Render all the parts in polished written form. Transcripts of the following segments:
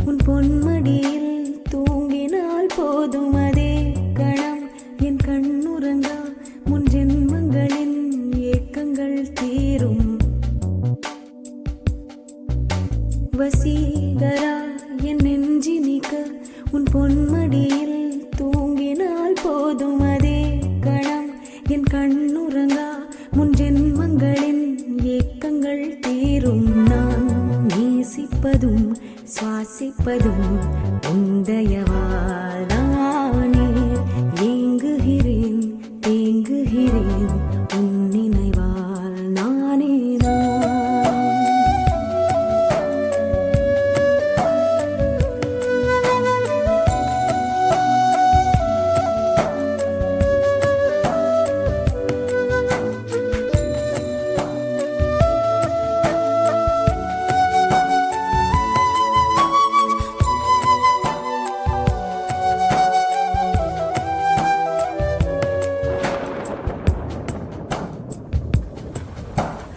உன் பொன்மடியில் தூங்கினால் போதும் அதே கணம் என் கண்ணுறங்கா முன் ஜென்மங்களின் ஏக்கங்கள் தீரும். வசீகரா என் நெஞ்சினிக்க உன் பொன்மடியில் தூங்கினால் போதும் அதே கணம் என் கண்ணுறங்கா முன் ஜென்மங்களின் ஏக்கங்கள் தீரும். நான் நேசிப்பதும் சுவாசிப்பதும் உந்தயவாதானே. ஏங்குகிறேன் தேங்குகிறேன் உன் நினைவால் நானே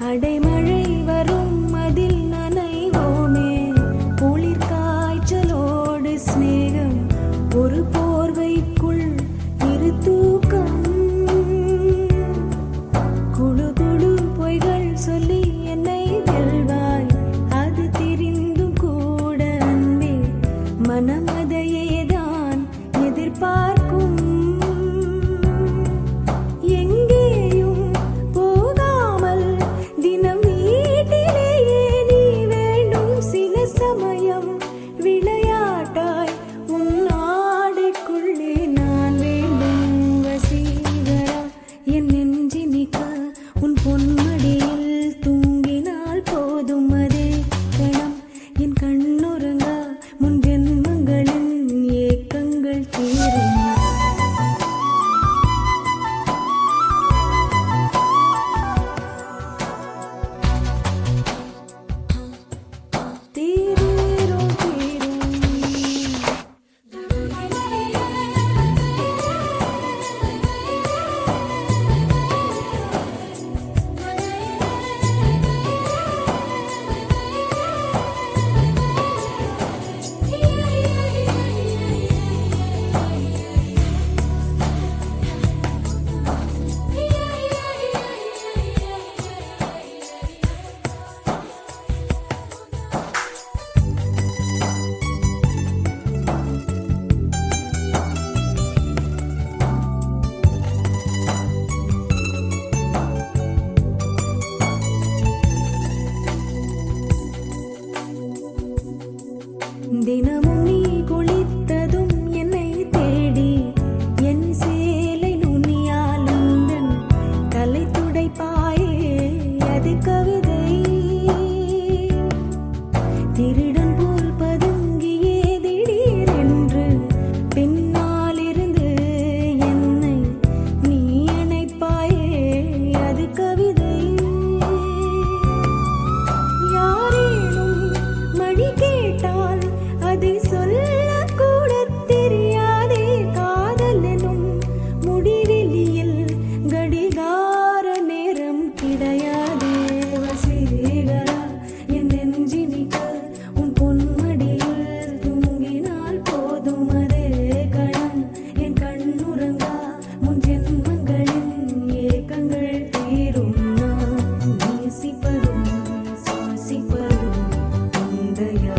அடைமழை வரும் அதில் நனைவோமே. குளிர் காய்ச்சலோடு சிநேகம் ஒரு போர்வைக்குள் இரு தூக்கம். குழு குழு பொய்கள் சொல்லி என்னை வெல்வாய். அது தெரிந்தும் கூட அன்பே மனம் அதையேதான் எதிர்பார்க்கும். தினமும் நீ குளித்ததும் என்னை தேடி என் சேலை நுனியால் உந்தன் தலை துடைப்பாயே. அது கவிதை திருடன் போல் பதுங்கியே திடீரென்று பின்னாலிருந்து என்னை நீ அணைப்பாயே. அது கவிதை யாரேனும் மணி கேட்டால் அதை சொல்லக்கூட தெரியாதே. காதல் எனும் முடிவெளியில் கடிகார நேரம் கிடையாதே. வசீகரா என் நெஞ்சினிக்க உன் பொன்மடியில் தூங்கினால் போதும் அதே கணம் என் கண்ணுறங்கா முன் ஜென்மங்களின் ஏக்கங்கள் தீரும். நான் நேசிப்பதும் சுவாசிப்பதும் உந்தயா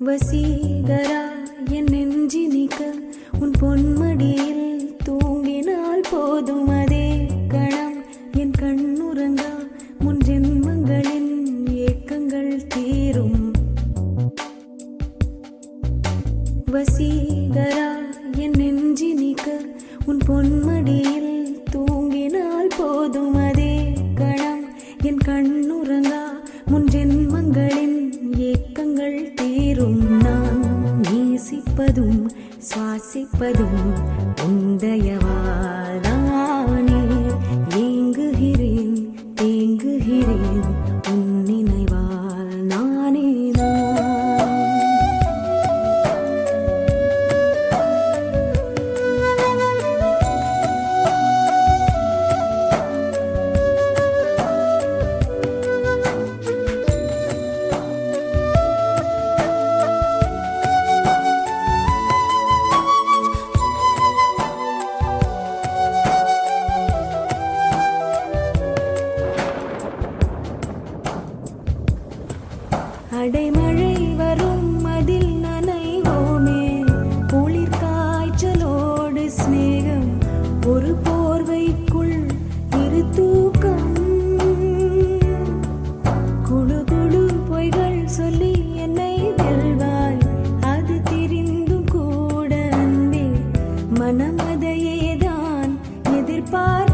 வசீகரா என் நெஞ்சினிக்க உன் பொன்மடி மடியில் தூங்கினால் போதும் அதே கணம் என் கண்ணுறங்கா முன் ஜென்மங்களின் ஏக்கங்கள் தீரும். வசீகரா என் நெஞ்சினிக்க உன் பொன்மடியில் தூங்கினால் போதும் அதே கணம் என் கண்ணுறங்கா முன் ஜென்மங்களின் ஏக்கங்கள் தீரும். நான் நேசிப்பதும் சுவாசிப்பதும் உந்தயவாதானே. ஏங்குகிறேன் தேங்குகிறேன் உன் நினைவால் நானே நான். அடைமழை வரும் அதில் நனைவோமே. குளிர் காய்ச்சலோடு சிநேகம் ஒரு போர்வைக்குள் இரு தூக்கம். குழு குழு பொய்கள் சொல்லி என்னை வெல்வாய். அது தெரிந்தும் கூட அன்பே மனம் அதையேதான் எதிர்பார்க்கும்.